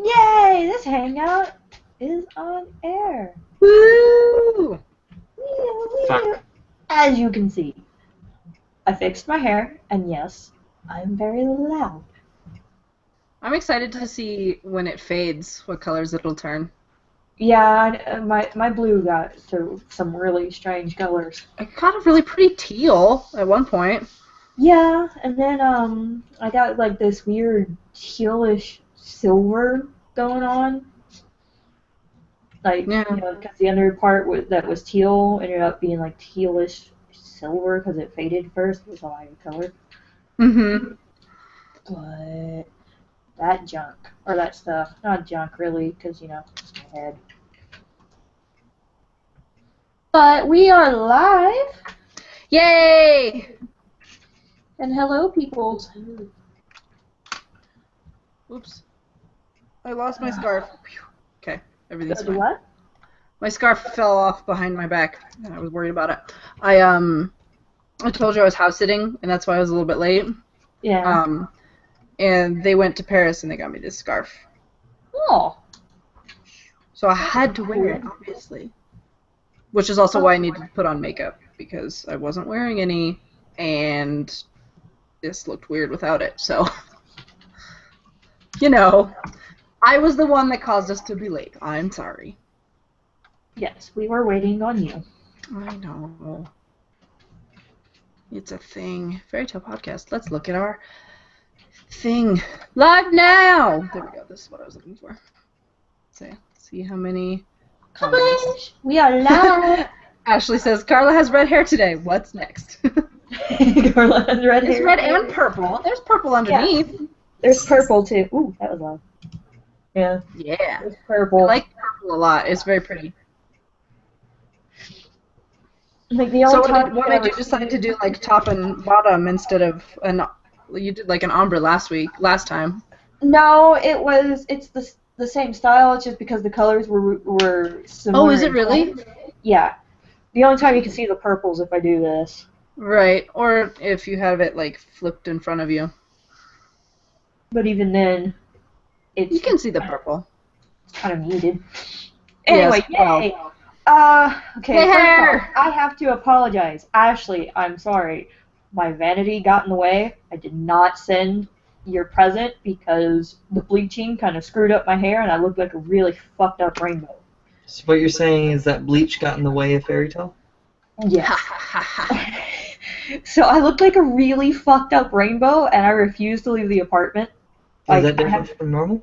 Yay! This hangout is on air. Woo! Fuck. As you can see, I fixed my hair, and yes, I'm very loud. I'm excited to see when it fades what colors it'll turn. Yeah, my blue got to some really strange colors. I got a really pretty teal at one point. Yeah, and then I got like this weird tealish silver going on. Like, Yeah. because the under part that was teal ended up being like tealish silver because it faded first. It was a lighter color. Mm-hmm. But that junk, or that stuff, not junk really, because, it's my head. But we are live, Yay! and hello, peoples. Oops. I lost my scarf. Okay, everything's fine. What? My scarf fell off behind my back, and I was worried about it. I told you I was house sitting, and that's why I was a little bit late. Yeah. And they went to Paris, and they got me this scarf. Oh. So I had to wear it, obviously. Which is also why I needed to put on makeup, because I wasn't wearing any, and this looked weird without it, so... I was the one that caused us to be late. I'm sorry. Yes, we were waiting on you. I know. It's a thing. Fairy Tale Podcast. Let's look at our thing. Live now! There we go. This is what I was looking for. See how many comments. We are live. Ashley says, Carla has red hair today. What's next? Carla has red hair. It's red and purple. There's purple underneath. Yeah. There's purple too. Ooh, that was loud. Yeah. Yeah. There's purple. I like purple a lot. It's very pretty. Like the So only what did you decide to do, like top and bottom instead of you did like an ombre last time? No, it's the same style. It's just because the colors were similar. Oh, is it really? Yeah. The only time you can see the purples if I do this. Right, or if you have it like flipped in front of you. But even then, you can see the purple. It's kind of muted. Anyway, yes, yay! Okay, hey, first off, I have to apologize. Ashley, I'm sorry. My vanity got in the way. I did not send your present because the bleaching kind of screwed up my hair and I looked like a really fucked up rainbow. So what you're saying is that bleach got in the way of Fairy Tale? Yes. So I looked like a really fucked up rainbow and I refused to leave the apartment. Is that different from normal?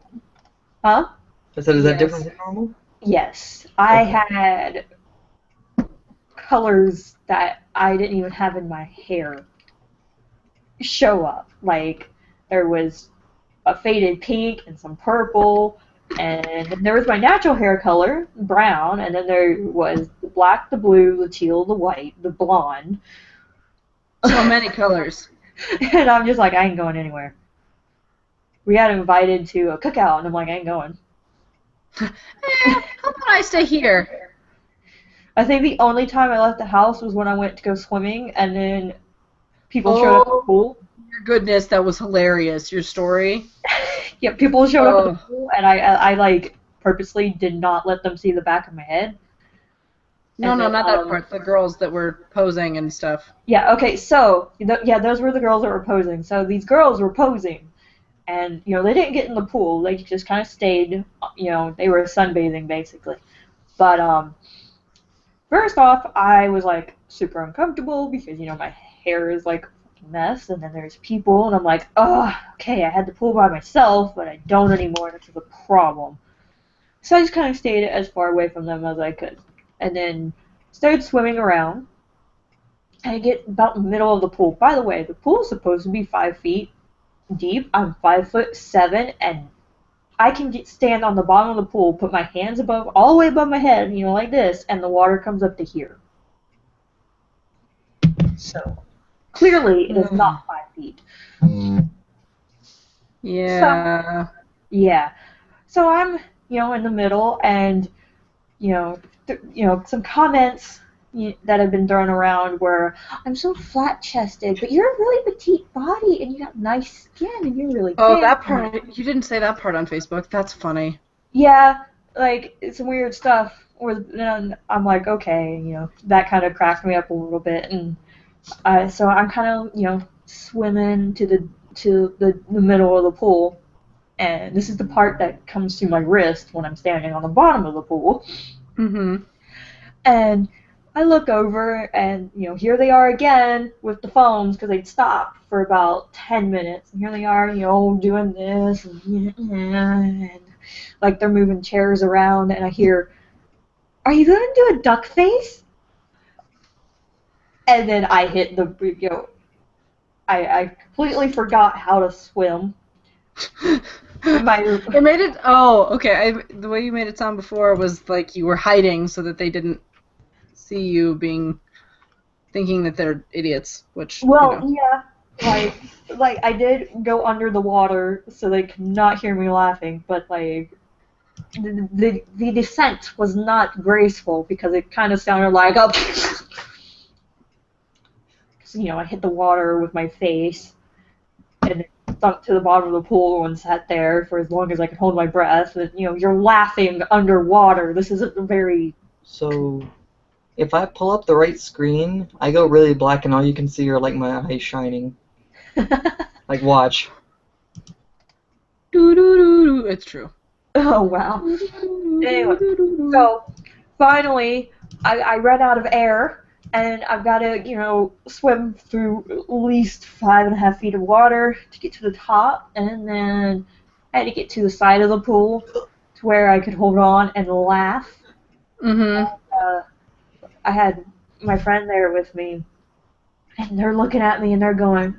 Huh? I said, is that different from normal? Yes. I had colors that I didn't even have in my hair show up. Like, there was a faded pink and some purple, and then there was my natural hair color, brown, and then there was the black, the blue, the teal, the white, the blonde. So many colors. And I'm just like, I ain't going anywhere. We got invited to a cookout, and I'm like, I ain't going. How about I stay here? I think the only time I left the house was when I went to go swimming, and then people showed up at the pool. Your goodness, that was hilarious. Your story. Yeah, people showed up at the pool, and I like purposely did not let them see the back of my head. No, not that part. The girls that were posing and stuff. Yeah. Okay. So those were the girls that were posing. So these girls were posing, and they didn't get in the pool. They just kind of stayed. They were sunbathing basically. But first off, I was like super uncomfortable because my hair is like a mess, and then there's people, and I'm like, oh, okay, I had the pool by myself, but I don't anymore. This is a problem. So I just kind of stayed as far away from them as I could, and then started swimming around. And I get about in the middle of the pool. By the way, the pool is supposed to be 5 feet deep. I'm 5'7", and I can stand on the bottom of the pool, put my hands all the way above my head, like this, and the water comes up to here. So, clearly, it is not 5 feet. Yeah. So I'm, in the middle, and, some comments that have been thrown around where I'm so flat-chested, but you're a really petite body and you got nice skin and you're really Oh, thin. that part. You didn't say that part on Facebook. That's funny. Yeah, like it's some weird stuff. And I'm like, okay, that kind of cracked me up a little bit, and so I'm kind of swimming to the middle of the pool, and this is the part that comes to my wrist when I'm standing on the bottom of the pool. Mm-hmm. And I look over, and here they are again with the phones because they'd stopped for about 10 minutes. And here they are, doing this, and like they're moving chairs around, and I hear, "Are you gonna do a duck face?" And then I hit I completely forgot how to swim. It made it. Oh, okay. The way you made it sound before was like you were hiding so that they didn't see you thinking that they're idiots. Which yeah, like I did go under the water so they could not hear me laughing, but like the descent was not graceful because it kind of sounded like a. I hit the water with my face and sunk to the bottom of the pool and sat there for as long as I could hold my breath. And, you're laughing underwater. This isn't very... So, if I pull up the right screen, I go really black and all you can see are like my eyes shining. Like, watch. It's true. Oh, wow. Anyway, so finally, I ran out of air. And I've got to, swim through at least 5.5 feet of water to get to the top, and then I had to get to the side of the pool to where I could hold on and laugh. Mm-hmm. I had my friend there with me, and they're looking at me and they're going,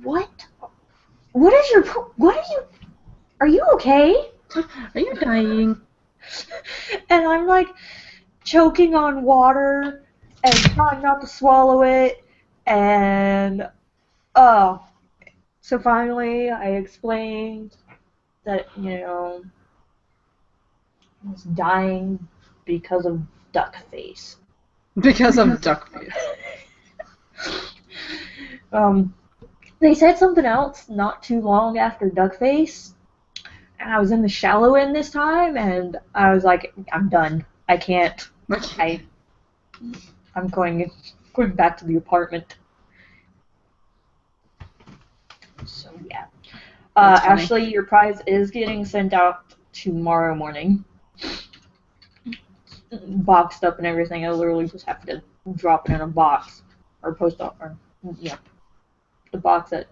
"What? Are you okay? Are you dying?" And I'm like choking on water and trying not to swallow it, and so finally I explained that I was dying because of duck face. Because of duck face. They said something else not too long after duck face, and I was in the shallow end this time, and I was like, I'm done. I can't. I'm going back to the apartment. So yeah. Ashley, your prize is getting sent out tomorrow morning. Boxed up and everything. I literally just have to drop it in a box or post up the box that.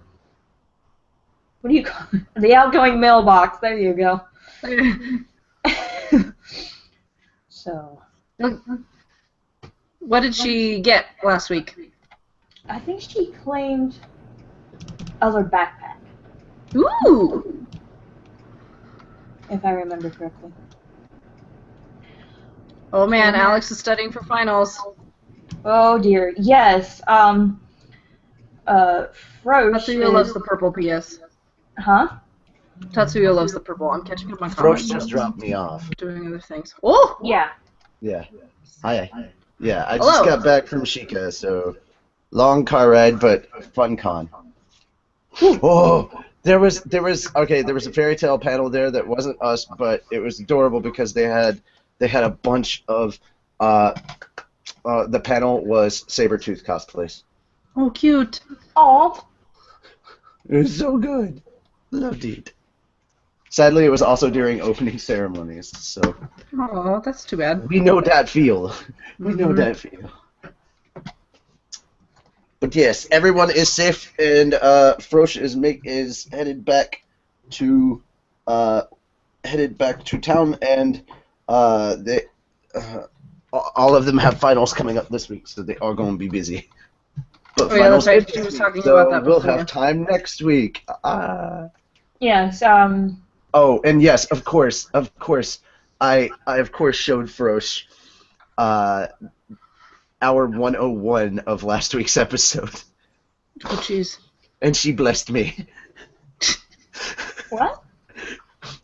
What do you call it? The outgoing mailbox. There you go. So. What did she get last week? I think she claimed other backpack. Ooh! If I remember correctly. Oh man, Alex is studying for finals. Oh dear. Yes. Frosch. Tatsuya loves the purple, P.S. Huh? Tatsuya loves the purple. I'm catching up my Frosch comments. just dropped me off. Doing other things. Oh! Yeah. Yeah. Hi. Yeah, I Hello. just got back from Chica, so long car ride, but fun con. Oh, there was a fairy tale panel there that wasn't us, but it was adorable because they had a bunch of the panel was Sabretooth cosplays. Oh, cute. Aw. It was so good. Loved it. Sadly, it was also during opening ceremonies, so Oh, that's too bad. we know that feel. We know that feel. But yes, everyone is safe, and Frosch is headed back to town, and they all of them have finals coming up this week, so they are going to be busy. But Oh yeah, that's right. She this was week, talking so about that we'll before. have time next week. Yes. Oh, and yes, of course, I of course showed Frosch our 101 of last week's episode, Oh, jeez. and she blessed me. What?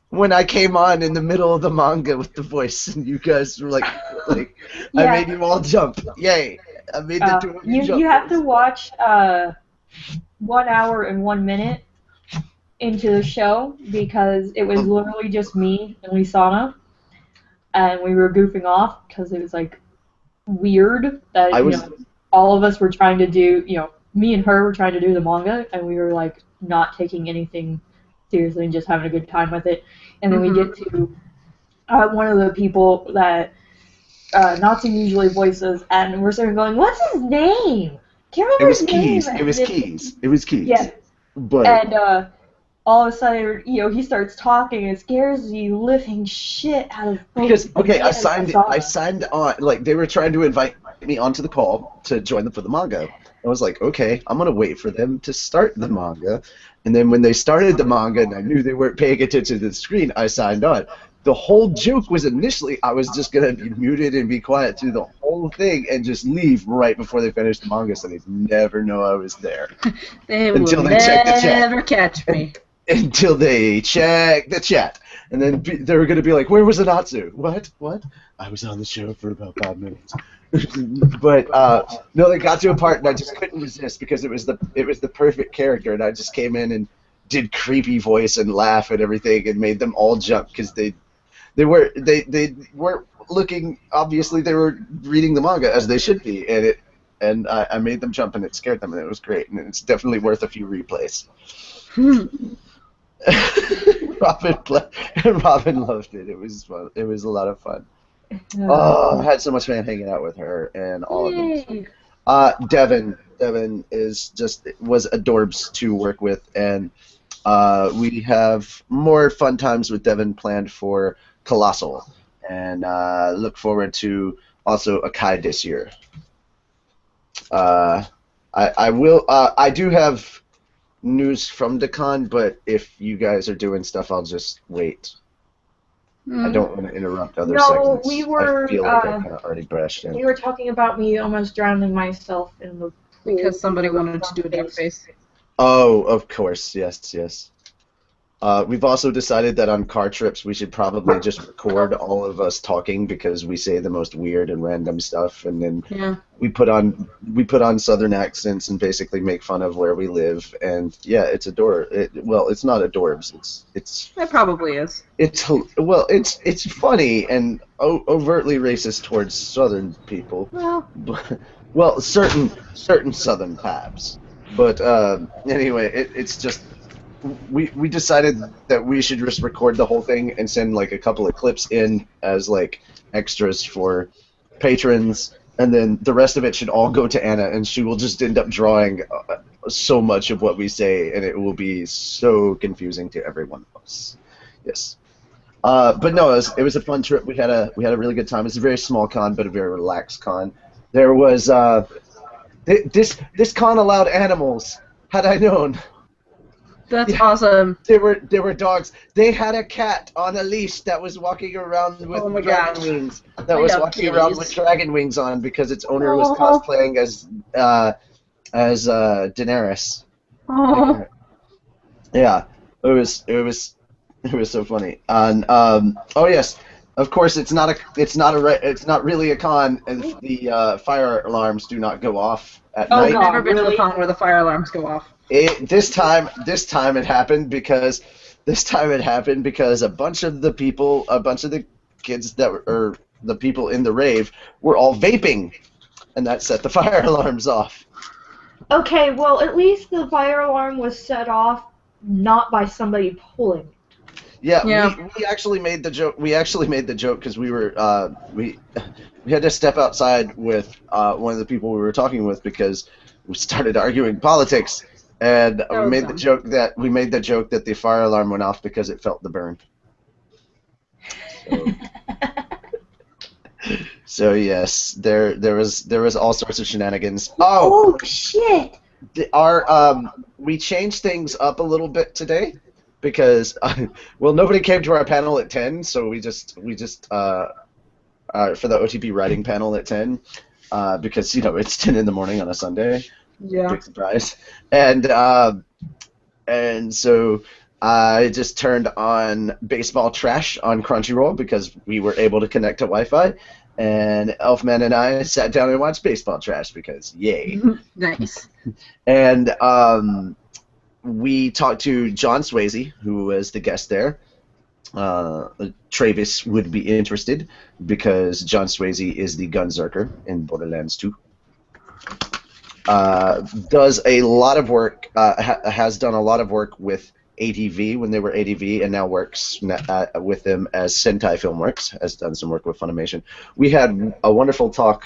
When I came on in the middle of the manga with the voice, and you guys were like, like, I Yeah. made you all jump. Yay! I made the two of you jump. You have to watch 1 hour and 1 minute into the show because it was literally just me and Lisana, and we were goofing off because it was like weird that I was all of us were trying to do me and her were trying to do the manga, and we were like not taking anything seriously and just having a good time with it. And then we get to one of the people that Natsu usually voices, and we're sort of going, "What's his name? Can't remember it was his name." Keys. It was Keys. It was Keys. Yeah. But And all of a sudden, he starts talking. And it scares the living shit out of because okay, I Lisana. signed on. Like they were trying to invite me onto the call to join them for the manga. I was like, okay, I'm gonna wait for them to start the manga, and then when they started the manga and I knew they weren't paying attention to the screen, I signed on. The whole joke was initially I was just gonna be muted and be quiet through the whole thing and just leave right before they finished the manga, so they'd never know I was there. They Until will they check the chat. never catch me. Until they check the chat. And then they were going to be like, where was Anatsu? What? I was on the show for about 5 minutes. But, no, they got to a part and I just couldn't resist because it was the perfect character, and I just came in and did creepy voice and laugh and everything and made them all jump because they weren't looking, obviously they were reading the manga as they should be, and I made them jump and it scared them and it was great, and it's definitely worth a few replays. Robin loved it. It was fun. It was a lot of fun. Oh, I had so much fun hanging out with her and all of them. Devin was adorbs to work with, and we have more fun times with Devin planned for Colossal, and look forward to also Akai this year. I do have news from the con, but if you guys are doing stuff, I'll just wait. I don't want to interrupt other segments. We were. I feel like I kind of already brushed in. We were talking about me almost drowning myself in the pool Because somebody wanted to do a duck face. Oh, of course, yes. We've also decided that on car trips we should probably just record all of us talking because we say the most weird and random stuff, and then we put on Southern accents and basically make fun of where we live. And yeah, it's it's not adorbs. It probably is. It's funny and overtly racist towards Southern people. Well, certain Southern tabs. But anyway, it's just. We decided that we should just record the whole thing and send like a couple of clips in as like extras for patrons, and then the rest of it should all go to Anna, and she will just end up drawing so much of what we say, and it will be so confusing to everyone else. Yes. But no, it was a fun trip. We had a really good time. It's a very small con, but a very relaxed con. There was this con allowed animals. Had I known. That's awesome. There were dogs. They had a cat on a leash that was walking around with dragon wings. That was walking around with dragon wings on because its owner was cosplaying as Daenerys. Oh. Yeah, it was so funny. And oh yes, of course it's not really a con if the fire alarms do not go off at night. I've never been to a con where the fire alarms go off. This time it happened because a bunch of the kids or the people in the rave were all vaping, and that set the fire alarms off. Okay, well at least the fire alarm was set off not by somebody pulling it. Yeah. We actually made the joke. We actually made the joke because we were we had to step outside with one of the people we were talking with because we started arguing politics. And we made the joke that the fire alarm went off because it felt the burn. So yes, there was all sorts of shenanigans. Oh shit! We changed things up a little bit today because nobody came to our panel at 10, so we just for the OTP writing panel at 10 because it's 10 in the morning on a Sunday. Yeah. Big surprise. And so I just turned on Baseball Trash on Crunchyroll because we were able to connect to Wi-Fi, and Elfman and I sat down and watched baseball trash because yay. Nice. And we talked to John Swayze, who was the guest there. Travis would be interested because John Swayze is the Gunzerker in Borderlands 2. Does a lot of work, has done a lot of work with ADV when they were ADV, and now works with them as Sentai Filmworks, has done some work with Funimation. We had a wonderful talk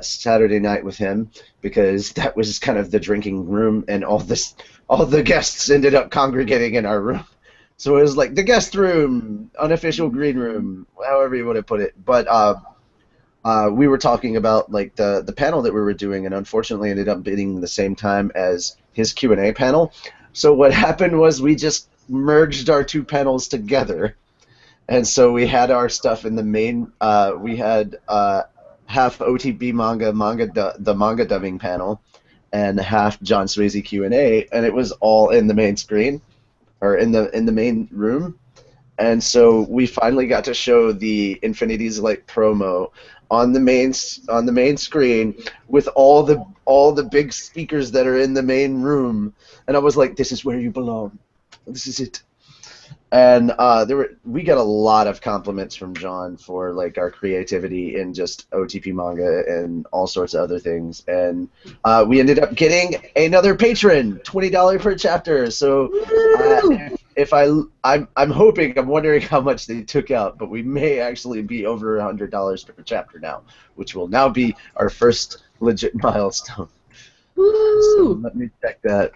Saturday night with him because that was kind of the drinking room, and all the guests ended up congregating in our room. So it was like the guest room, unofficial green room, however you want to put it. But we were talking about like the panel that we were doing, and unfortunately ended up being the same time as his Q&A panel. So what happened was we just merged our two panels together, and so we had our stuff in the main. We had half OTB the manga dubbing panel, and half John Swayze Q&A, and it was all in the main screen, or in the main room. And so we finally got to show the Infinity's Light promo on the main screen with all the big speakers that are in the main room, and I was like, "This is where you belong. This is it." And we got a lot of compliments from John for like our creativity in just OTP manga and all sorts of other things. And we ended up getting another patron, $20 per chapter. So I'm hoping, I'm wondering how much they took out, but we may actually be over $100 per chapter now, which will now be our first legit milestone. Woo! So let me check that.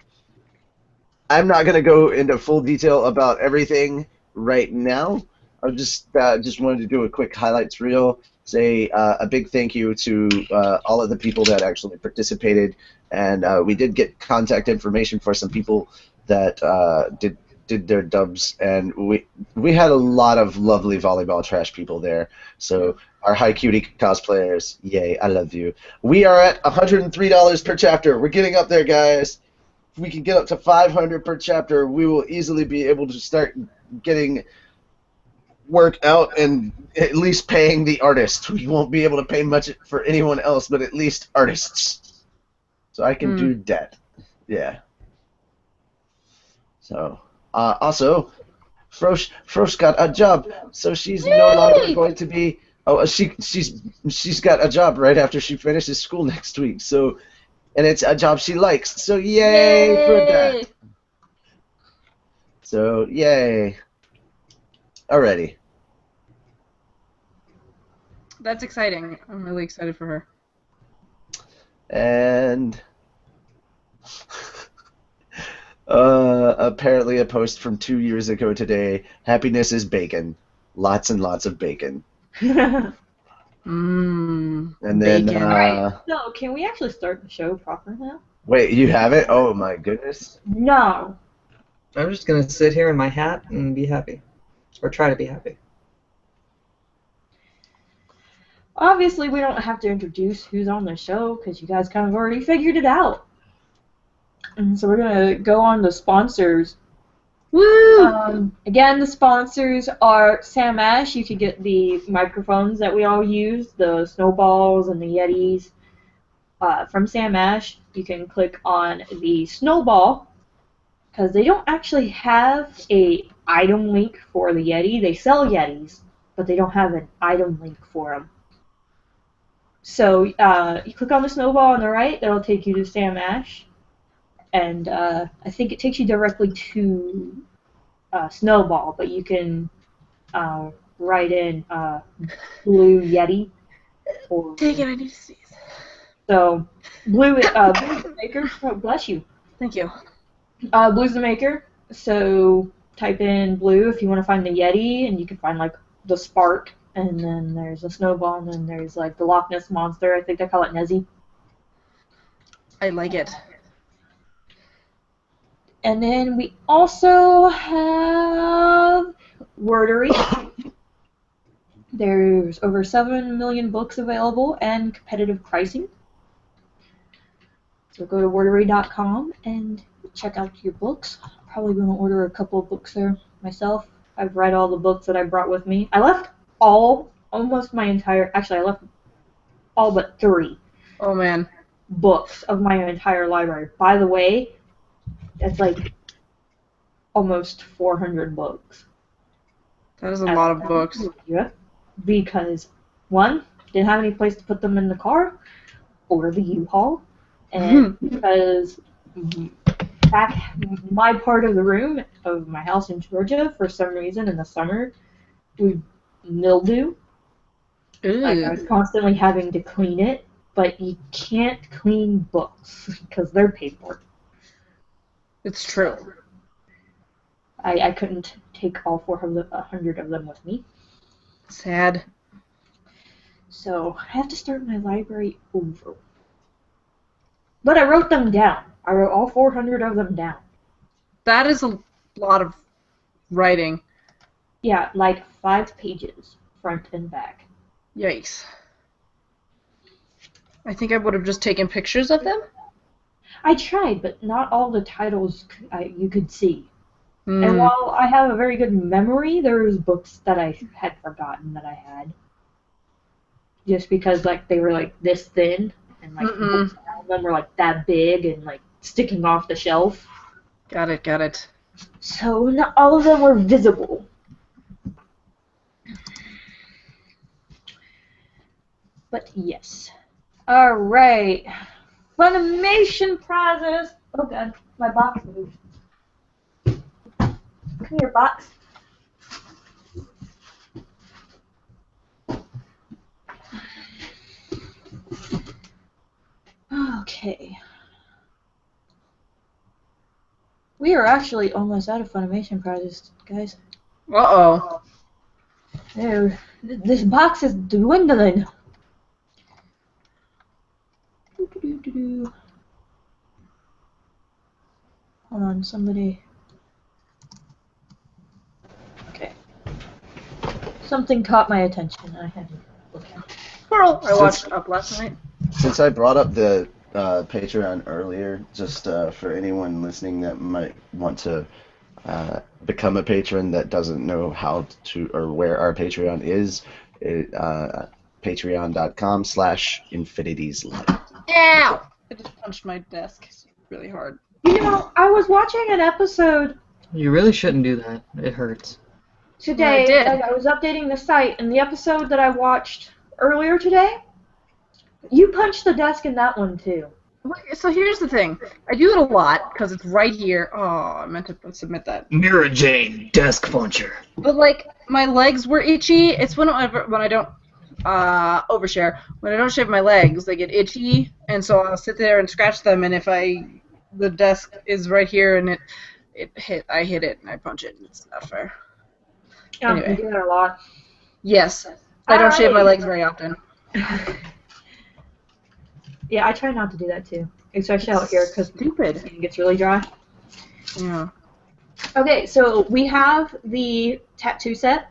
I'm not going to go into full detail about everything right now. I just wanted to do a quick highlights reel, say a big thank you to all of the people that actually participated, and we did get contact information for some people that did their dubs, and we had a lot of lovely volleyball trash people there. So our High Cutie cosplayers, yay, I love you. We are at $103 per chapter. We're getting up there, guys. If we can get up to $500 per chapter, we will easily be able to start getting work out and at least paying the artist. We won't be able to pay much for anyone else, but at least artists. So I can do that. Yeah. So also, Frosch got a job, so she's no longer going to be. Oh, she's got a job right after she finishes school next week. So. And it's a job she likes, so yay for that. So, yay. Alrighty. That's exciting. I'm really excited for her. And apparently a post from 2 years ago today, happiness is bacon. Lots and lots of bacon. And then, So, can we actually start the show proper now? Wait, you have it? Oh my goodness. No. I'm just gonna sit here in my hat and be happy. Or try to be happy. Obviously, we don't have to introduce who's on the show, because you guys kind of already figured it out. And so we're going to go on to sponsors. Woo! Again, the sponsors are Sam Ash. You could get the microphones that we all use, the snowballs and the Yetis. From Sam Ash, you can click on the snowball, because they don't actually have a item link for the Yeti. They sell Yetis, but they don't have an item link for them. So you click on the snowball on the right, that'll take you to Sam Ash. And I think it takes you directly to Snowball, but you can write in Blue Yeti. Take it, I need to sneeze. So, Blue's the maker. Oh, bless you. Thank you. Blue's the maker. So, type in Blue if you want to find the Yeti, and you can find, like, the Spark, and then there's a Snowball, and then there's, like, the Loch Ness Monster. I think they call it Nessie. I like it. And then we also have Wordery. There's over 7 million books available and competitive pricing. So go to wordery.com and check out your books. Probably going to order a couple of books there myself. I've read all the books that I brought with me. I left all almost my entire. Actually, I left all but 3 Oh man. books of my entire library. By the way, that's like almost 400 books. That is a lot of books. Yeah. Because, one, didn't have any place to put them in the car or the U-Haul. And because back my part of the room of my house in Georgia, for some reason in the summer, we mildew. Like, I was constantly having to clean it, but you can't clean books because they're paper. It's true. I couldn't take all 400 of them with me. Sad. So I have to start my library over. But I wrote them down. I wrote all 400 of them down. That is a lot of writing. Yeah, like 5 pages, front and back. Yikes. I think I would have just taken pictures of them. I tried, but not all the titles you could see. And while I have a very good memory, there was books that I had forgotten that I had. Just because like they were like this thin, and like books around them were like that big and like sticking off the shelf. Got it. So not all of them were visible. But yes. Alright. Funimation prizes. Oh god, my box moved. Come here, box. Okay. We are actually almost out of Funimation prizes, guys. Uh-oh. There, this box is dwindling. Hold on, somebody. Okay. Something caught my attention. I had to look at it. Squirrel! I watched Up last night. Since I brought up the Patreon earlier, just for anyone listening that might want to become a patron that doesn't know how to or where our Patreon is, patreon.com/infinitieslight. Ow! I just punched my desk really hard. You know, I was watching an episode You really shouldn't do that. It hurts. today. I did. I was updating the site, and the episode that I watched earlier today, you punched the desk in that one too. So here's the thing. I do it a lot because it's right here. Oh, I meant to submit that. Mira Jane, desk puncher. But like my legs were itchy. It's when I don't overshare. When I don't shave my legs, they get itchy, and so I'll sit there and scratch them. And if the desk is right here and I hit it and I punch it. It's not fair. Yeah, Anyway. I do that a lot. Yes, I don't shave my legs very often. Yeah, I try not to do that too, especially out here because Stupid. it gets really dry. Yeah. Okay, so we have the tattoo set.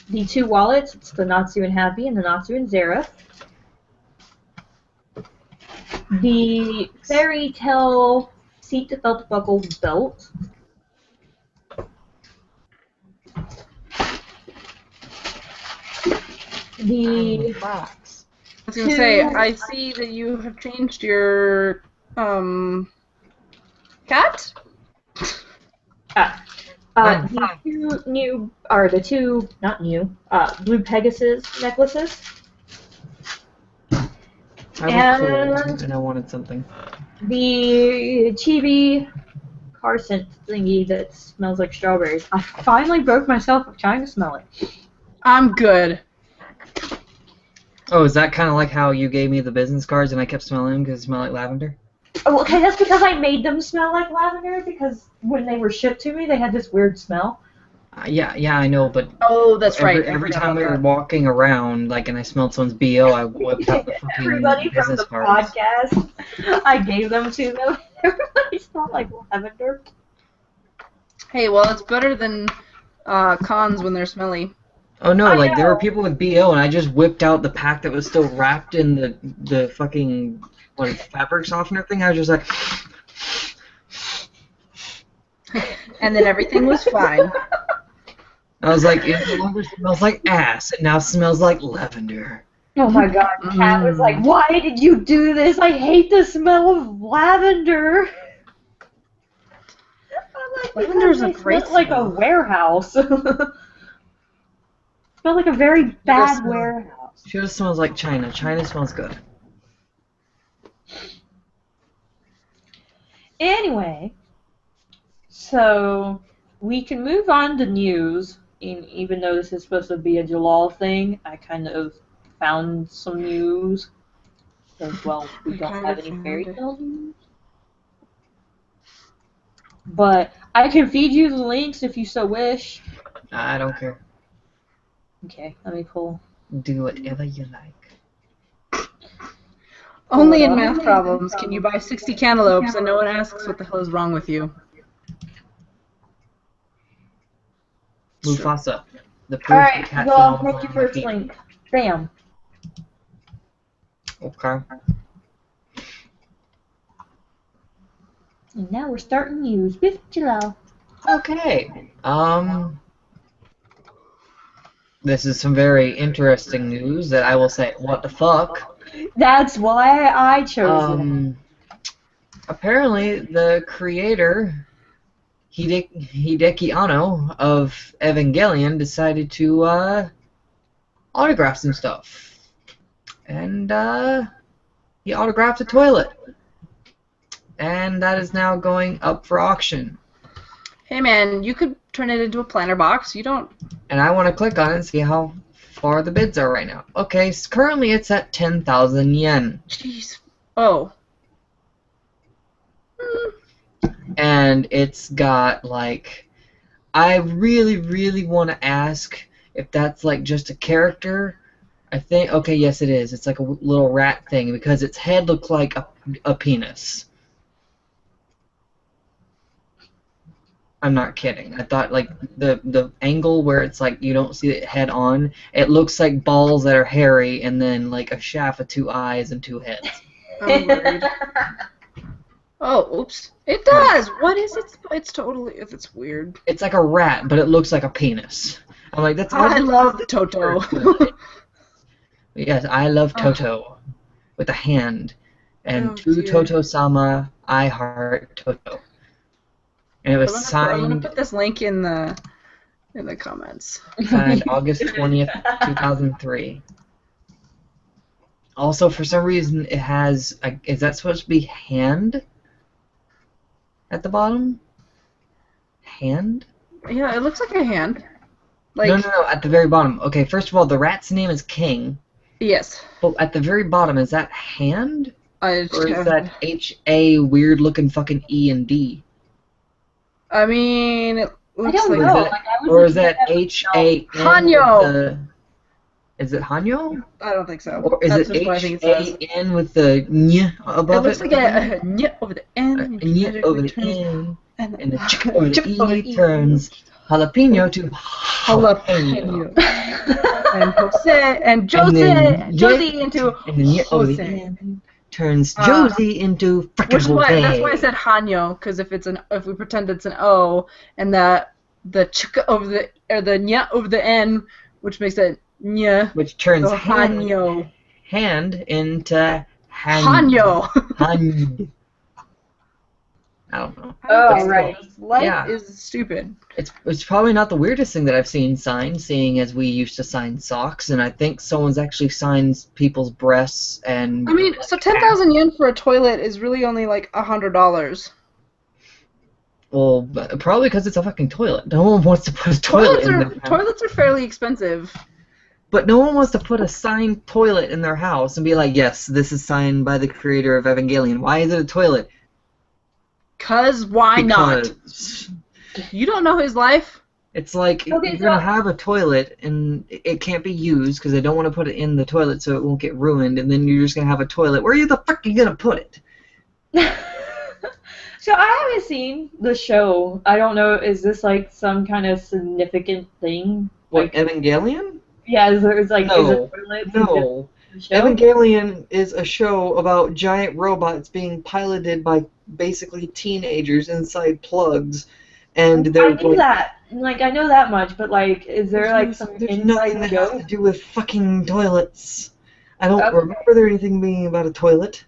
The 2 wallets, it's the Natsu and Happy and the Natsu and Zara. The Fairy Tale seat to belt buckle belt. The box. I was gonna say, I see that you have changed your cat. the 2 new, or the 2 not new, blue Pegasus necklaces. I was cold and I wanted something. The chibi car scent thingy that smells like strawberries. I finally broke myself of trying to smell it. I'm good. Oh, is that kind of like how you gave me the business cards and I kept smelling them because it smelled like lavender? Oh, okay, that's because I made them smell like lavender, because when they were shipped to me, they had this weird smell. Yeah, I know, but Oh, that's right. every time we were walking around, like, and I smelled someone's BO, I whipped out the fucking Everybody from business the cards. podcast, I gave them to them. Everybody smelled like lavender. Hey, well, it's better than cons when they're smelly. Oh no, I like there were know. people with BO, and I just whipped out the pack that was still wrapped in the fucking fabric softener thing. I was just like, And then everything was fine. I was like, it no longer smells like ass. It now smells like lavender. Oh my god, Kat was like, why did you do this? I hate the smell of lavender. I'm like, Lavender's a because it great smells like a smell. warehouse. It smells like a very bad smell- warehouse. She just smells like China. China smells good. Anyway, so we can move on to news. Even though this is supposed to be a Jalal thing, I kind of found some news. Because, well, we I don't kind have of any found fairy it. tale news. But I can feed you the links if you so wish. I don't care. Okay, let me pull. Do whatever you like. Only in Hold on. math problems can you buy 60 cantaloupes and no one asks what the hell is wrong with you. Mufasa. The proof Alright, cat well, phenomenon make your on my first feet. link. Bam. Okay. And now we're starting news with Jalal. Okay. This is some very interesting news that I will say, what the fuck? That's why I chose it. Apparently, the creator, Hideki Anno of Evangelion, decided to autograph some stuff. And he autographed a toilet. And that is now going up for auction. Hey man, you could turn it into a planter box. You don't. And I want to click on it and see how far the bids are right now. Okay, so currently it's at 10,000 yen. Jeez. Oh. And it's got, like, I really, really want to ask if that's, like, just a character. I think, okay, yes it is. It's like a little rat thing because its head looked like a penis. I'm not kidding. I thought, like, the angle where it's, like, you don't see it head on, it looks like balls that are hairy and then, like, a shaft with 2 eyes and 2 heads. I'm worried. Oh, oops. It does! What is it? It's totally. It's weird. It's like a rat, but it looks like a penis. I'm like, that's I love the Toto. Yes, I love Toto with a hand. And Oh, to dear. Toto-sama, I heart Toto. And it was I'm gonna signed put this link in the comments. August 20th, 2003. Also, for some reason, it has is that supposed to be hand at the bottom? Hand? Yeah, it looks like a hand. Like, No, at the very bottom. Okay, first of all, the rat's name is King. yes. But at the very bottom, is that hand? Or is I that H-A weird looking fucking E and D? mean, it I looks don't like know. Is it- Like, I was Or is looking that at it, H-A-N? Hanyo! Is it Hanyo? I don't think so. Or is That's it just what I think it says. H-A-N with the ny above It it? looks like a ny over the N, which Ny magically over the turns- N, and and the chick over chip the over E the E. turns jalapeno to jalapeno. jalapeno. And Jose and Josie into And the ny over the Jose. N turns Josie into frickin' Which is why that's Jose. why I said Hanyo, because if we pretend it's an O and the ch over the nya over the N, which makes it nya, Which turns so Hanyo. hand into hand. Hanyo. Hand. I don't know. Oh, right. Life Yeah. is stupid. It's probably not the weirdest thing that I've seen signed, seeing as we used to sign socks, and I think someone's actually signed people's breasts and. I mean, so 10,000 yen for a toilet is really only like $100. Well, probably because it's a fucking toilet. No one wants to put a toilet in their house. Toilets are fairly expensive. But no one wants to put a signed toilet in their house and be like, yes, this is signed by the creator of Evangelion. Why is it a toilet? 'Cause why not? Because You don't know his life. it's like Okay, you're so- gonna have a toilet and it can't be used because they don't want to put it in the toilet so it won't get ruined, and then you're just gonna have a toilet. Where the fuck are you gonna put it? So I haven't seen the show. I don't know. Is this like some kind of significant thing? What, Evangelion? Yeah, is there, is like No. is it toilets No. in the show? Evangelion is a show about giant robots being piloted by basically teenagers inside plugs, and they're I knew like, that. Like, I know that much, but like, is there like some there's nothing inside that has to joke? do with fucking toilets. I don't Okay, remember there anything being about a toilet.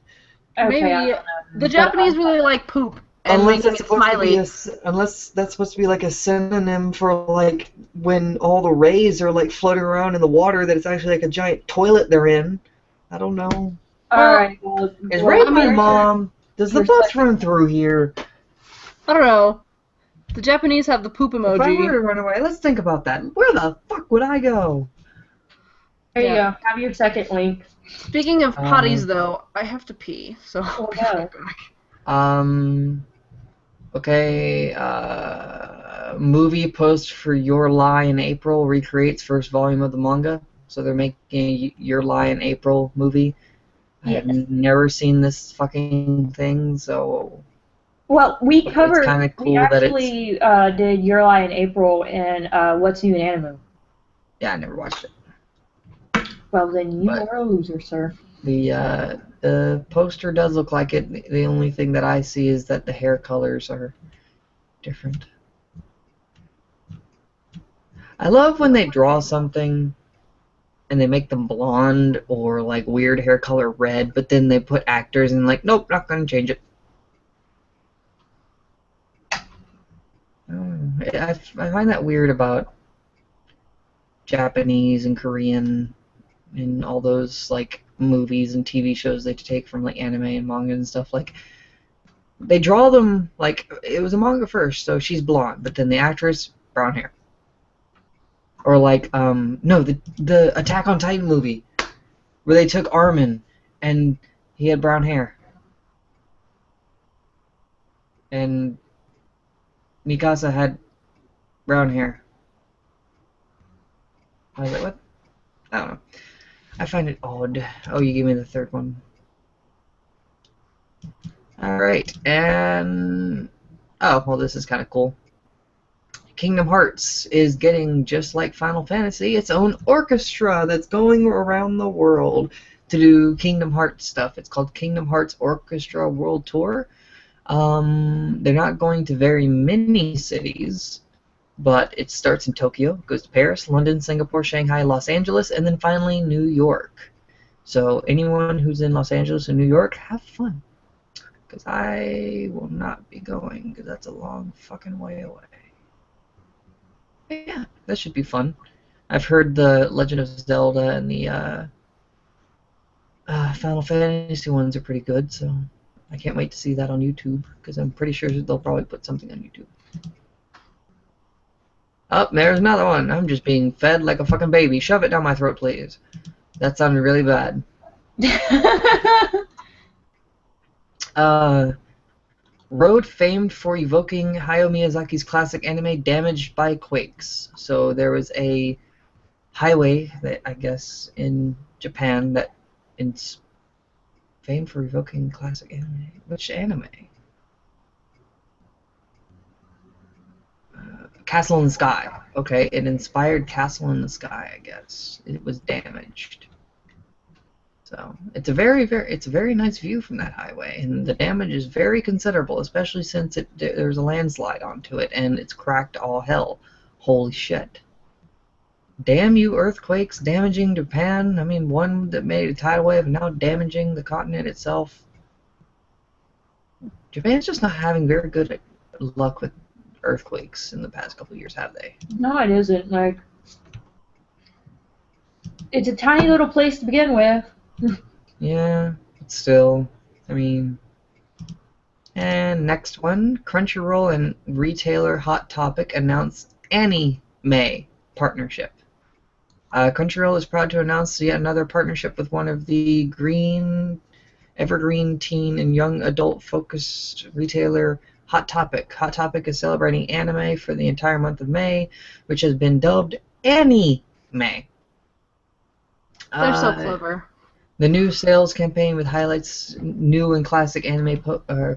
okay, I Maybe don't know. the But Japanese really like poop and Unless making that's it supposed to be smiley. unless that's supposed to be like a synonym for like when all the rays are like floating around in the water, that it's actually like a giant toilet they're in. I don't know. Well, alright, well, Is well, Ray my you're- mom? Does the you're bus such- run through here? I don't know. The Japanese have the poop If I were emoji. to run away, let's think about that. Where the fuck would I go? There you Yeah. go. Have your second link. Speaking of potties, though, I have to pee, so Oh, I'll be no. right back. Okay, movie post for Your Lie in April recreates first volume of the manga. So they're making a Your Lie in April movie. I have Yes. never seen this fucking thing, so Well, we it's covered. kind of We cool that it's. actually did Your Lie in April and What's New in Animoo. Yeah, I never watched it. Well, then you But- are a loser, sir. The poster does look like it. The only thing that I see is that the hair colors are different. I love when they draw something and they make them blonde or like weird hair color red, but then they put actors and like, nope, not gonna change it. I find that weird about Japanese and Korean and all those like movies and TV shows they take from like anime and manga and stuff. Like they draw them like it was a manga first, so she's blonde, but then the actress brown hair. Or like no, the Attack on Titan movie where they took Armin and he had brown hair. And Mikasa had brown hair. I was like, what? I don't know. I find it odd. Oh, you gave me the third one. Alright, and... Oh, well, this is kind of cool. Kingdom Hearts is getting, just like Final Fantasy, its own orchestra that's going around the world to do Kingdom Hearts stuff. It's called Kingdom Hearts Orchestra World Tour. They're not going to very many cities, but it starts in Tokyo, goes to Paris, London, Singapore, Shanghai, Los Angeles, and then finally New York. So anyone who's in Los Angeles and New York, have fun. Because I will not be going, because that's a long fucking way away. But yeah, that should be fun. I've heard the Legend of Zelda and the Final Fantasy ones are pretty good, so I can't wait to see that on YouTube, because I'm pretty sure they'll probably put something on YouTube. Oh, there's another one. I'm just being fed like a fucking baby. Shove it down my throat, please. That sounded really bad. Road famed for evoking Hayao Miyazaki's classic anime damaged by quakes. So there was a highway that I guess in Japan that is famed for evoking classic anime. Which anime? Castle in the Sky. Okay, it inspired Castle in the Sky, I guess. It was damaged. So it's a very nice view from that highway, and the damage is very considerable, especially since there's a landslide onto it and it's cracked all hell. Holy shit. Damn you earthquakes damaging Japan. I mean, one that made a tidal wave and now damaging the continent itself. Japan's just not having very good luck with earthquakes in the past couple of years, have they? No, it isn't. Like, it's a tiny little place to begin with. Yeah, but still, I mean... And next one, Crunchyroll and retailer Hot Topic announced anime partnership. Crunchyroll is proud to announce yet another partnership with one of the evergreen teen and young adult-focused retailer Hot Topic. Hot Topic is celebrating anime for the entire month of May, which has been dubbed Anime. They're so clever. The new sales campaign with highlights new and classic anime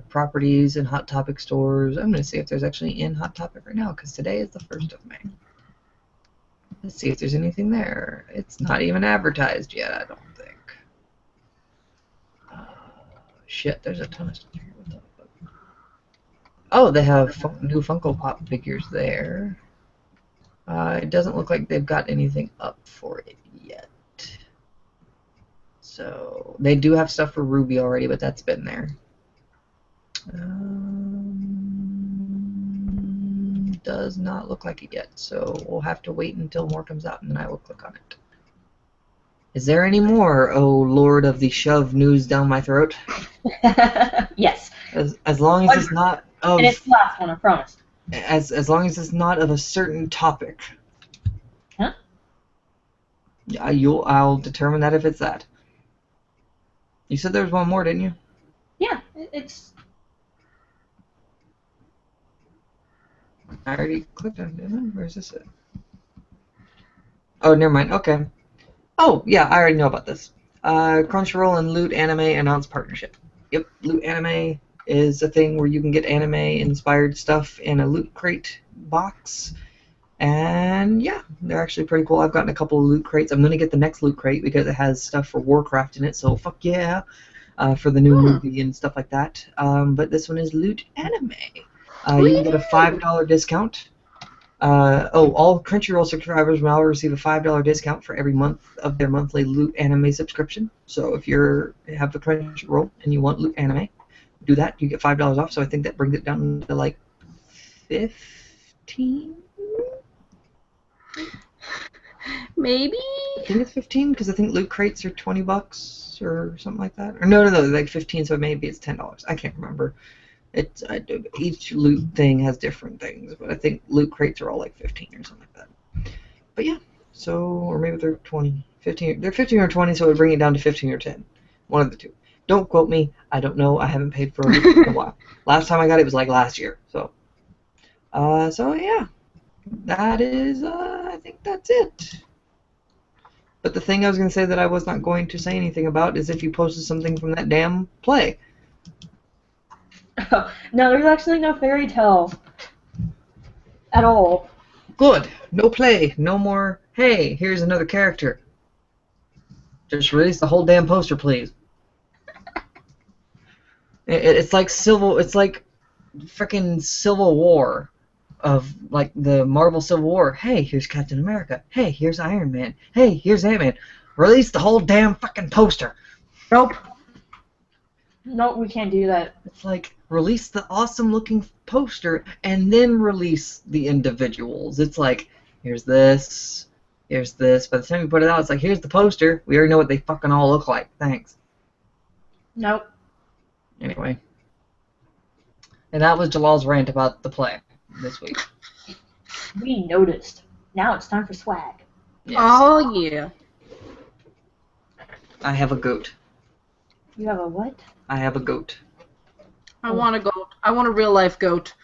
properties in Hot Topic stores. I'm going to see if there's actually in Hot Topic right now, because today is the 1st of May. Let's see if there's anything there. It's not even advertised yet, I don't think. Shit, there's a ton of stuff here. What the fuck? Oh, they have new Funko Pop figures there. It doesn't look like they've got anything up for it yet. So they do have stuff for Ruby already, but that's been there. Does not look like it yet, so we'll have to wait until more comes out, and then I will click on it. Is there any more, oh Lord of the shove news down my throat? Yes. As long as it's not of... And it's the last one, I promise. As long as it's not of a certain topic. Huh? I'll determine that if it's that. You said there was one more, didn't you? Yeah, it's... I already clicked on it, didn't I? Where's this at? Oh, never mind. Okay. Oh, yeah, I already know about this. Crunchyroll and Loot Anime announced partnership. Yep, Loot Anime is a thing where you can get anime-inspired stuff in a Loot Crate box. And yeah, they're actually pretty cool. I've gotten a couple of Loot Crates. I'm going to get the next Loot Crate because it has stuff for Warcraft in it, so fuck yeah, for the new movie and stuff like that. But this one is Loot Anime. You can get a $5 discount. All Crunchyroll subscribers will now receive a $5 discount for every month of their monthly Loot Anime subscription. So if you have the Crunchyroll and you want Loot Anime, do that. You get $5 off. So I think that brings it down to like 15. Maybe. I think it's 15 because I think Loot Crates are $20 or something like that. Or no, like 15. So maybe it's $10. I can't remember. It's each loot thing has different things, but I think Loot Crates are all like 15 or something like that. But yeah, so or maybe they're 20, 15. They're 15 or 20, so it would bring it down to 15 or 10. One of the two. Don't quote me. I don't know. I haven't paid for a loot in a while. Last time I got it was like last year. So yeah, that is. I think that's it. But the thing I was going to say that I was not going to say anything about is if you posted something from that damn play. No, there's actually no fairy tale at all. Good. No play. No more, hey, here's another character. Just release the whole damn poster, please. It's like freaking Civil War of, like, the Marvel Civil War. Hey, here's Captain America. Hey, here's Iron Man. Hey, here's Ant-Man. Release the whole damn fucking poster. Nope. No, we can't do that. It's like, release the awesome-looking poster and then release the individuals. It's like, here's this, here's this. By the time you put it out, it's like, here's the poster. We already know what they fucking all look like. Thanks. Nope. Anyway. And that was Jalal's rant about the play this week. We noticed. Now it's time for swag. Yes. Oh, yeah. I have a goat. You have a what? I have a goat. I want a goat. I want a real-life goat.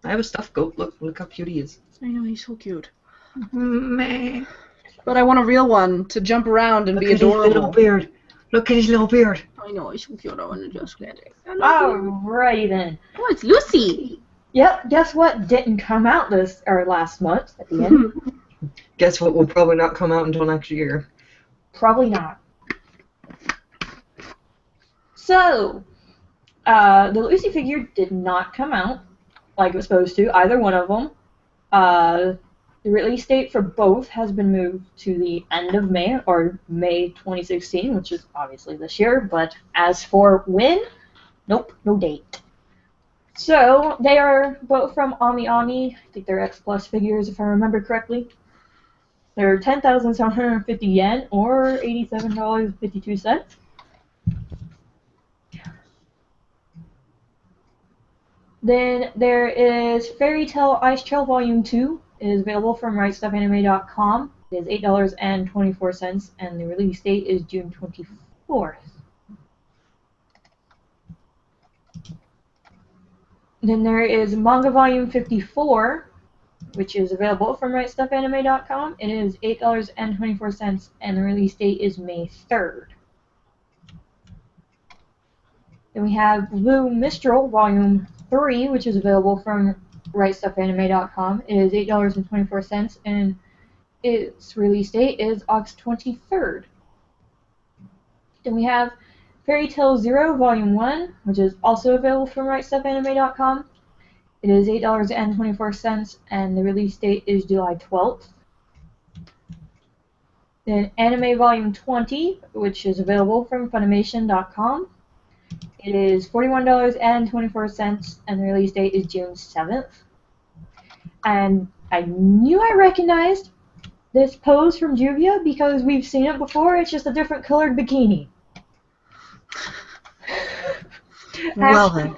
I have a stuffed goat. Look how cute he is. I know, he's so cute. Meh. But I want a real one to jump around and be Look at his adorable. little beard. Look at his little beard. I know, he's so cute. I want to just get it. Alrighty then. Oh, it's Lucy. Yep, guess what didn't come out last month at the end? Guess what will probably not come out until next year. Probably not. So, the Lucy figure did not come out like it was supposed to, either one of them. The release date for both has been moved to the end of May, or May 2016, which is obviously this year, but as for when, nope, no date. So, they are both from Ami Ami. I think they're X Plus figures, if I remember correctly. They're 10,750 yen, or $87.52. Then there is Fairy Tail Ice Trail Volume 2. It is available from RightStuffAnime.com. It is $8.24, and the release date is June 24th. Then there is Manga Volume 54, which is available from RightStuffAnime.com. It is $8.24, and the release date is May 3rd. Then we have Blue Mistral Volume 3, which is available from RightStuffAnime.com. It is $8.24, and its release date is August 23rd. Then we have Fairy Tail Zero Volume 1, which is also available from RightStuffAnime.com. It is $8.24, and the release date is July 12th. Then Anime Volume 20, which is available from Funimation.com. It is $41.24, and the release date is June 7th. And I knew I recognized this pose from Juvia because we've seen it before. It's just a different colored bikini. Well then.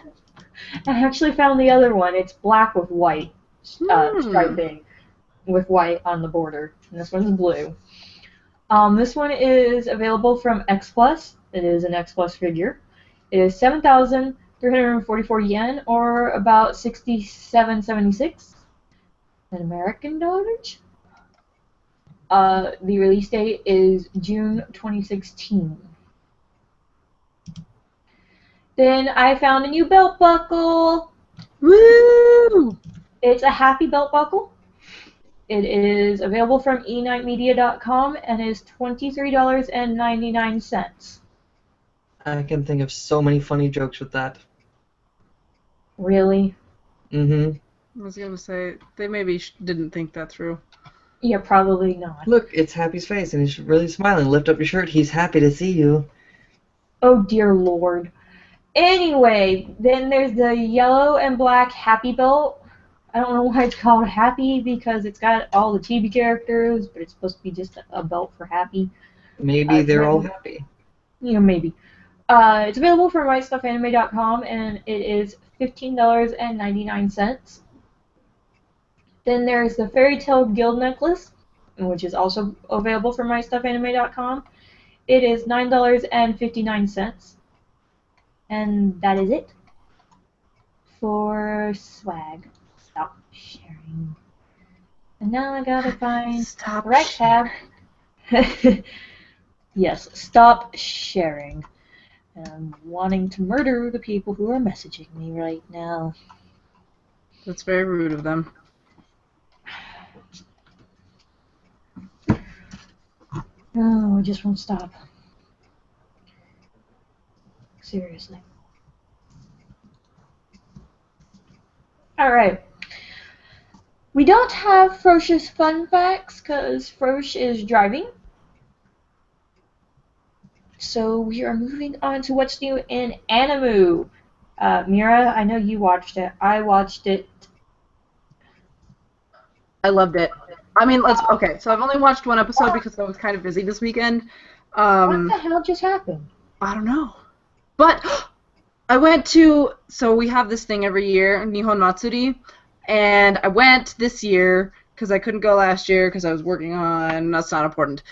I actually found the other one. It's black with white striping with white on the border. And this one's blue. This one is available from X Plus. It is an X Plus figure. It is 7,344 yen, or about 67.76 in American dollars. The release date is June 2016. Then I found a new belt buckle. Woo! It's a happy belt buckle. It is available from enightmedia.com and is $23.99. I can think of so many funny jokes with that. Really? Mm-hmm. I was gonna say, they maybe didn't think that through. Yeah, probably not. Look, it's Happy's face, and he's really smiling. Lift up your shirt. He's happy to see you. Oh dear lord. Anyway, then there's the yellow and black happy belt. I don't know why it's called Happy, because it's got all the chibi characters, but it's supposed to be just a belt for Happy. Maybe they're all happy. You know, maybe. It's available from MyStuffAnime.com, and it is $15.99. Then there's the Fairy Tale Guild necklace, which is also available from MyStuffAnime.com. It is $9.59. And that is it for swag. Stop sharing. And now I gotta find Stop the right tab. Yes, stop sharing. I'm wanting to murder the people who are messaging me right now. That's very rude of them. Oh, I just won't stop. Seriously. Alright. We don't have Frosch's fun facts because Frosch is driving. So we are moving on to what's new in Animoo. Mira, I know you watched it. I watched it. I loved it. I mean, okay, so I've only watched one episode because I was kind of busy this weekend. What the hell just happened? I don't know. But I went to, so we have this thing every year, Nihon Matsuri, and I went this year because I couldn't go last year because I was working on, that's not important.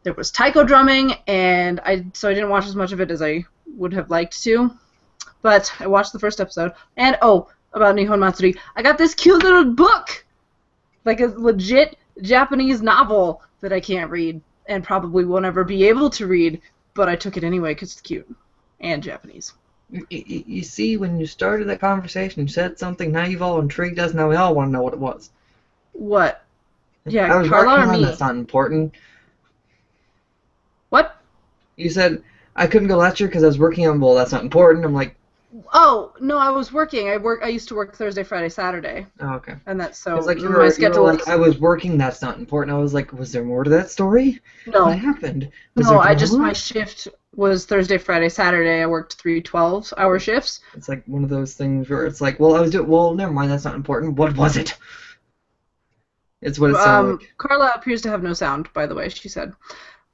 There was taiko drumming, and so I didn't watch as much of it as I would have liked to. But I watched the first episode, and about Nihon Matsuri, I got this cute little book, like a legit Japanese novel that I can't read and probably will never be able to read, but I took it anyway because it's cute and Japanese. You see, when you started that conversation, you said something, now you've all intrigued us, now we all want to know what it was. What? Yeah, I was Carla working or on me? that's not important. What? You said, I couldn't go last year because I was working on, well, that's not important. I'm like, Oh, no, I was working. I used to work Thursday, Friday, Saturday. oh, okay. And that's so It's like you my were schedule like, I was working, that's not important. I was like, was there more to that story? No. What happened? Was No, there my shift was Thursday, Friday, Saturday. I worked 3 12-hour shifts. It's like one of those things where it's like, well, never mind, that's not important. What was it? It's what it sounded like. Carla appears to have no sound, by the way, she said.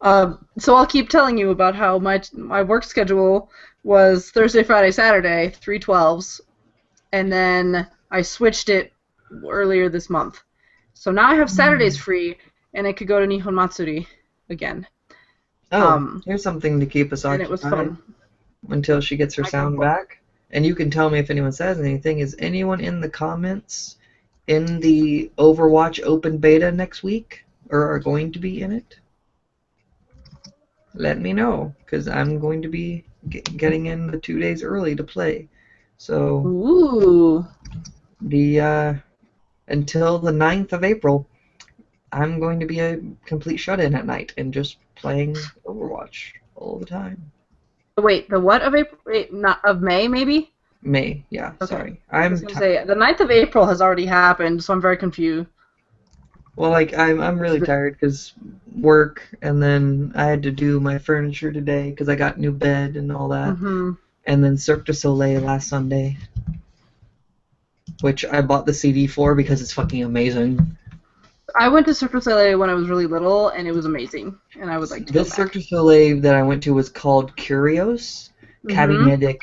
So I'll keep telling you about how my work schedule was Thursday, Friday, Saturday, 3 12s, and then I switched it earlier this month. So now I have Saturdays free, and I could go to Nihon Matsuri again. Here's something to keep us occupied. And it was fun. Until she gets her sound back. And you can tell me if anyone says anything. Is anyone in the comments in the Overwatch open beta next week? Or are going to be in it? Let me know, because I'm going to be getting in the 2 days early to play. So, Ooh. until the 9th of April, I'm going to be a complete shut-in at night and just playing Overwatch all the time. Wait, the what of April? Wait, not of May, maybe? May, yeah, Okay. sorry. I was gonna say the 9th of April has already happened, so I'm very confused. Well, like, I'm really tired because work, and then I had to do my furniture today because I got new bed and all that. Mm-hmm. And then Cirque du Soleil last Sunday, which I bought the CD for because it's fucking amazing. I went to Cirque du Soleil when I was really little, and it was amazing, and I would like to go This back. Cirque du Soleil that I went to was called Curios, Cabinet de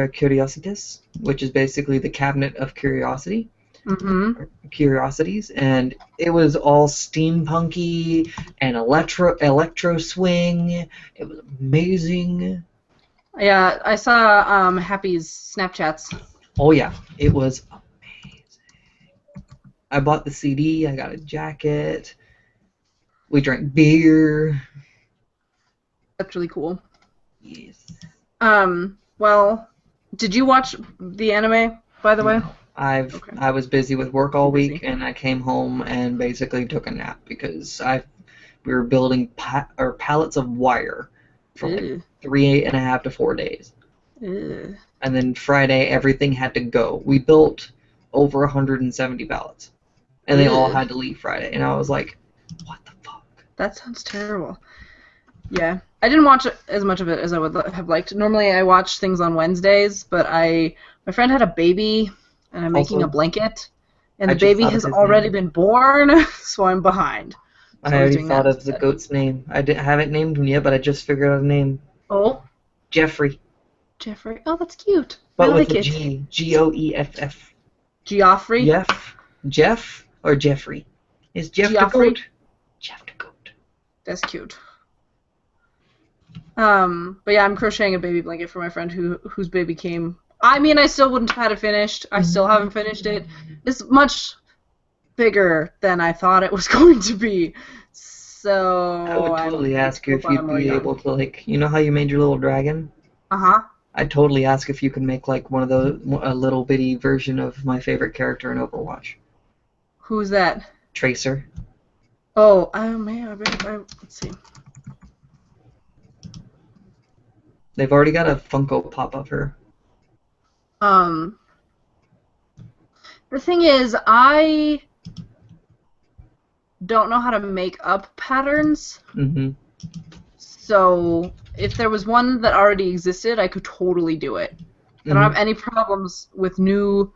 Curiosities, which is basically the Cabinet of Curiosity. Mm-hmm. Curiosities, and it was all steampunky and electro swing. It was amazing. Yeah, I saw Happy's Snapchats. Oh yeah, it was amazing. I bought the CD. I got a jacket. We drank beer. That's really cool. Yes. Well, did you watch the anime, by the way? No, I was busy with work all week, and I came home and basically took a nap because we were building pallets of wire for like 3.5 to 4 days. Ew. And then Friday, everything had to go. We built over 170 pallets, and they all had to leave Friday. And I was like, what the fuck? That sounds terrible. Yeah. I didn't watch as much of it as I would have liked. Normally I watch things on Wednesdays, but my friend had a baby, and I'm making a blanket, and the baby has already been born, so I'm behind. So I already thought of the goat's name. I haven't named him yet, but I just figured out a name. Oh? Jeffrey. Jeffrey. Oh, that's cute. But I with like a G. G-O-E-F-F. Geoffrey? Jeff or Jeffrey? Is Jeff the goat? Jeff the goat. That's cute. But yeah, I'm crocheting a baby blanket for my friend whose baby came. I mean, I still wouldn't have had it finished. I still haven't finished it. It's much bigger than I thought it was going to be. So I would totally ask you if you'd be able to, like, you know how you made your little dragon? Uh-huh. I'd totally ask if you could make, like, one of those, a little bitty version of my favorite character in Overwatch. Who's that? Tracer. Oh, man, let's see. They've already got a Funko Pop of her. The thing is, I don't know how to make up patterns. Mm-hmm. So if there was one that already existed, I could totally do it. I don't have any problems with learning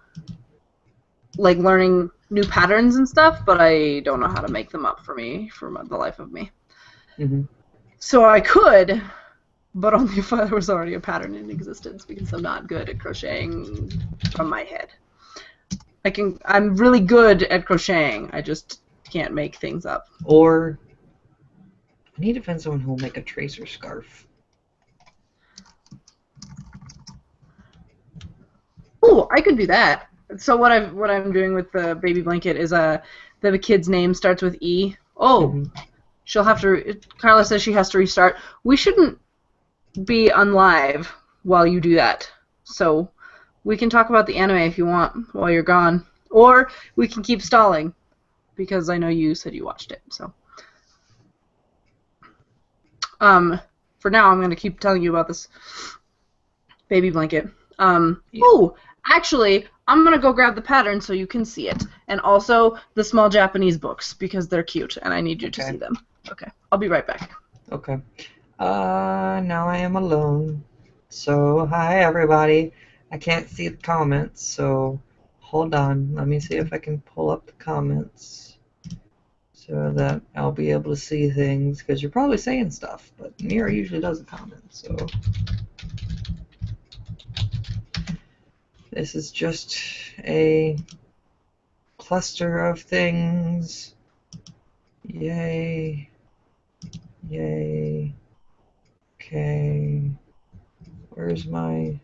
new patterns and stuff, but I don't know how to make them up for the life of me. Mm-hmm. So I could, but only if there was already a pattern in existence, because I'm not good at crocheting from my head. I'm really good at crocheting, I just can't make things up. Or I need to find someone who will make a Tracer scarf. Oh, I could do that. So what I'm doing with the baby blanket is the kid's name starts with E. Oh, she'll have to. Carla says she has to restart. We shouldn't be unlive while you do that. So we can talk about the anime if you want while you're gone, or we can keep stalling because I know you said you watched it. So for now, I'm gonna keep telling you about this baby blanket. Oh, actually, I'm gonna go grab the pattern so you can see it, and also the small Japanese books because they're cute and I need you to see them. Okay, I'll be right back. Okay. Now I am alone. So, hi everybody. I can't see the comments, so hold on. Let me see if I can pull up the comments so that I'll be able to see things, because you're probably saying stuff, but Mira usually doesn't comment, so. This is just a cluster of things. Yay. Yay. Okay. Where's my...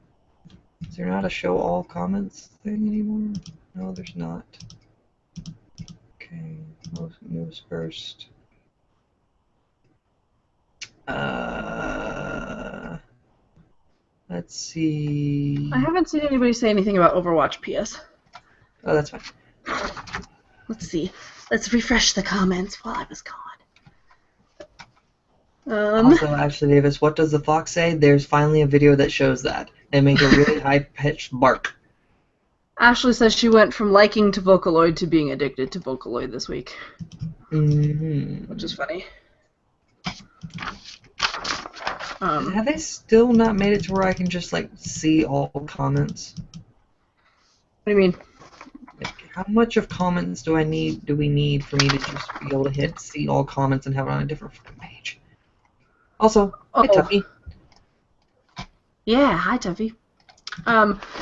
Is there not a show all comments thing anymore? No, there's not. Okay. News first. Let's see. I haven't seen anybody say anything about Overwatch PS. Oh, that's fine. Let's see. Let's refresh the comments while I was gone. Also, Ashley Davis, what does the fox say? There's finally a video that shows that. They make a really high-pitched bark. Ashley says she went from liking to Vocaloid to being addicted to Vocaloid this week. Which is funny. Have they still not made it to where I can just like see all comments? What do you mean? Like, how much of comments do we need for me to just be able to hit see all comments and have it on a different fucking page? Also, hi Tuffy. Yeah, hi Tuffy.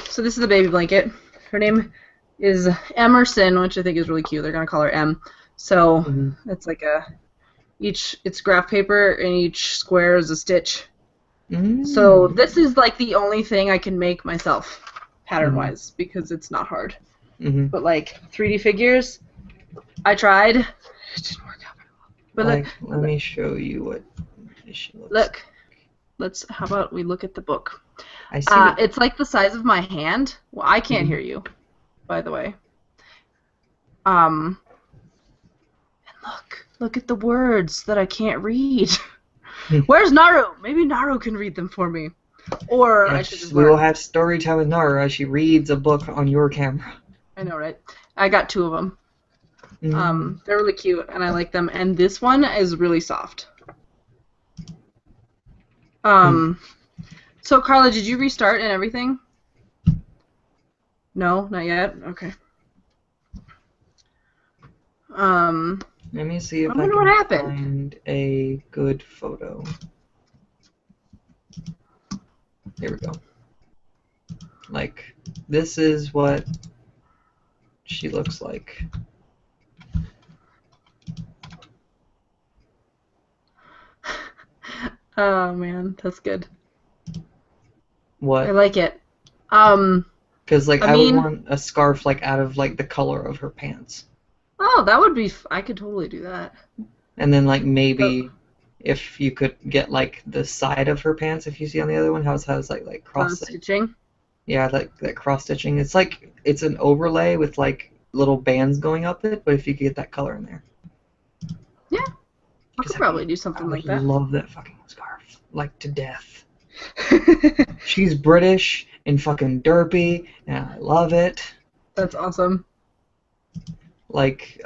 So this is the baby blanket. Her name is Emerson, which I think is really cute. They're gonna call her M. So it's like it's graph paper and each square is a stitch. So this is like the only thing I can make myself, pattern-wise, because it's not hard. But like 3D figures, I tried. It didn't work out very well. But like, let me show you what she looks like. How about we look at the book? I see. It's like the size of my hand. Well, I can't hear you, by the way. And look at the words that I can't read. Where's Naru? Maybe Naru can read them for me. Or I should just learn. We will have story time with Naru as she reads a book on your camera. I know, right? I got 2 of them. They're really cute, and I like them. And this one is really soft. So, Carla, did you restart and everything? No, not yet? Okay. Let me see if I wonder what can happened. find a good photo. Here we go. Like, this is what she looks like. Oh, man, that's good. What? I like it. Because, like, I would mean, want a scarf, like, out of, like, the color of her pants. Oh, that would be... I could totally do that. And then, like, maybe if you could get, like, the side of her pants, if you see on the other one, how it has, like cross-stitching? Yeah, like, that cross-stitching. It's, like, it's an overlay with, like, little bands going up it, but if you could get that color in there. Yeah. I could probably do something like that. I love that fucking scarf. Like, to death. She's British and fucking derpy, and I love it. That's awesome. Like,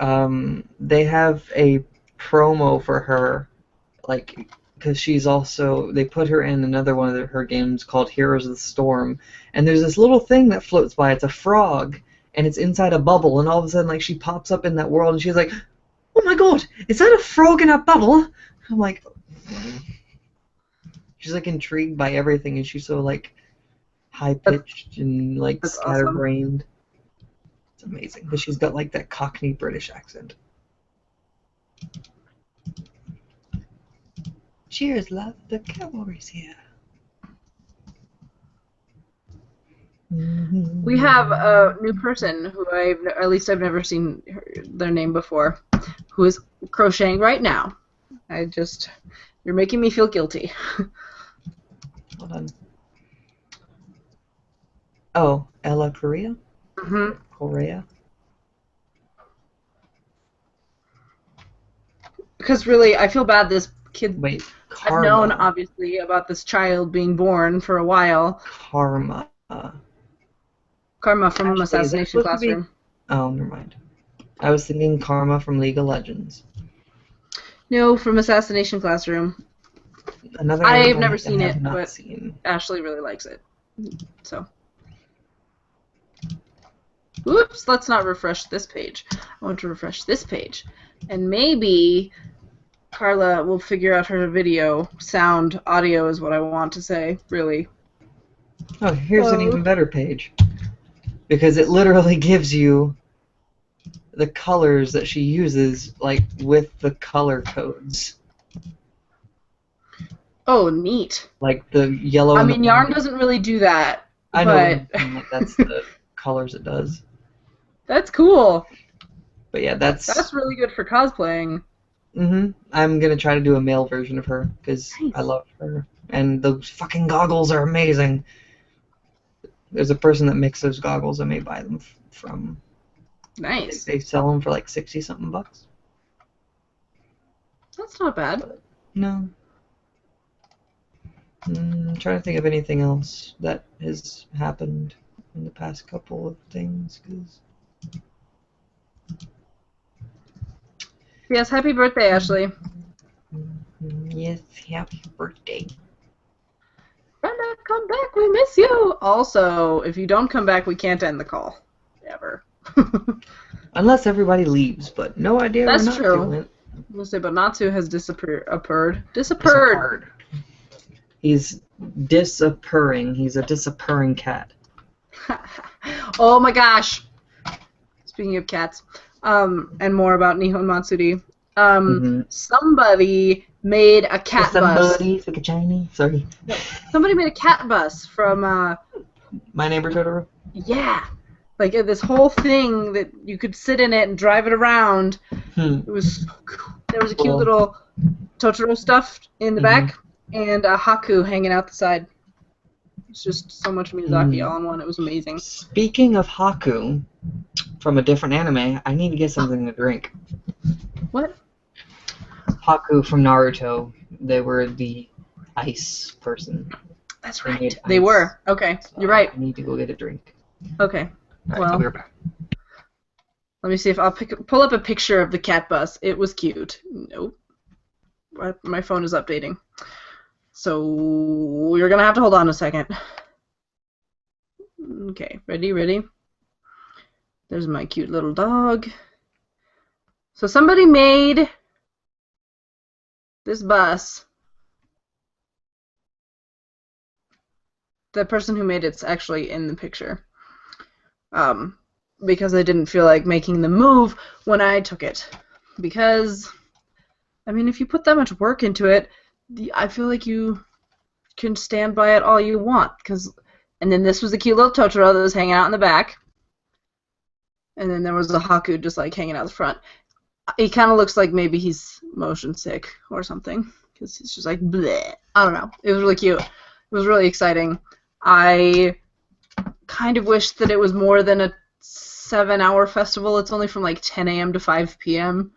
they have a promo for her, like, because she's also, they put her in another one of her games called Heroes of the Storm, and there's this little thing that floats by, it's a frog, and it's inside a bubble, and all of a sudden, like, she pops up in that world, and she's like, oh my god, is that a frog in a bubble? I'm like, she's, like, intrigued by everything, and she's so, like, high-pitched and, like, scatterbrained. Awesome. It's amazing, but she's got, like, that Cockney British accent. Cheers, love. The cavalry's here. We have a new person who at least I've never seen their name before, who is crocheting right now. You're making me feel guilty. Hold on. Oh, Ella Korea? Korea? Because really, I feel bad this kid... Wait, I've known, obviously, about this child being born for a while. Karma from Assassination Classroom. Oh, never mind. I was thinking Karma from League of Legends. No, from Assassination Classroom. I've never seen it, but Ashley really likes it. So. Oops, let's not refresh this page. I want to refresh this page. And maybe Carla will figure out her video. Sound, audio is what I want to say, really. Oh, here's an even better page. Because it literally gives you the colors that she uses, like, with the color codes. Oh, neat. Like the yellow. I mean, yarn doesn't really do that. I know. But that's the colors it does. That's cool. But yeah, that's really good for cosplaying. I'm gonna try to do a male version of her because I love her, and those fucking goggles are amazing. There's a person that makes those goggles. I may buy them from. Nice. They sell them for like $60-something bucks. That's not bad. But, no. I'm trying to think of anything else that has happened. in the past couple of things. 'Cause... Yes, happy birthday, Ashley. Yes, happy birthday. Brenda, come back, we miss you. Also, if you don't come back, we can't end the call. Ever. Unless everybody leaves, but no idea That's where true. Natsu went. We'll say, but Natsu has disappeared. Disappeared. Disappeared. He's disappearing. He's a disappearing cat. Oh my gosh. Speaking of cats, and more about Nihon Matsuri, somebody made a cat bus. Somebody took a Chinese. Sorry. Somebody made a cat bus from, My Neighbor Totoro? yeah. Like this whole thing that you could sit in it and drive it around. It was so cool. There was a cute little Totoro stuffed in the back and a Haku hanging out the side. It's just so much Miyazaki all in one. It was amazing. Speaking of Haku, from a different anime, I need to get something to drink. What? Haku from Naruto. They were the ice person. That's They right. made They ice. were. Okay, So you're right. I need to go get a drink. Okay. Alright, Well, I'll be right back. let me see if I'll pull up a picture of the cat bus. It was cute. Nope. My phone is updating. So you're going to have to hold on a second. Okay, ready? There's my cute little dog. So somebody made this bus. The person who made it's actually in the picture. Because I didn't feel like making the move when I took it. Because, I mean, if you put that much work into it, I feel like you can stand by it all you want. And then this was a cute little Totoro that was hanging out in the back. And then there was a Haku just like hanging out the front. He kind of looks like maybe he's motion sick or something. Because he's just like, bleh. I don't know. It was really cute. It was really exciting. I kind of wish that it was more than a 7-hour festival. It's only from like 10 a.m. to 5 p.m.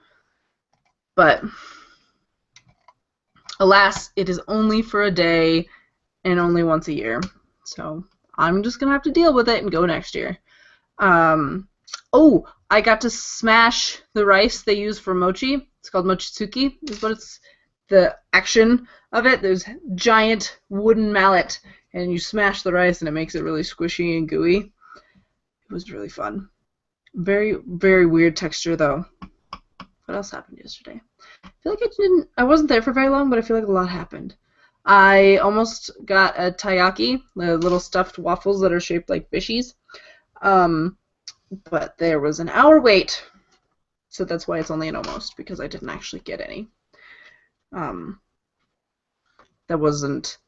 But alas, it is only for a day and only once a year. So I'm just going to have to deal with it and go next year. Oh, I got to smash the rice they use for mochi. It's called mochitsuki, is what it's the action of it. There's a giant wooden mallet, and you smash the rice, and it makes it really squishy and gooey. It was really fun. Very, very weird texture, though. What else happened yesterday? I feel like I wasn't there for very long, but I feel like a lot happened. I almost got a taiyaki, the little stuffed waffles that are shaped like fishies. But there was an hour wait, so that's why it's only an almost, because I didn't actually get any. That wasn't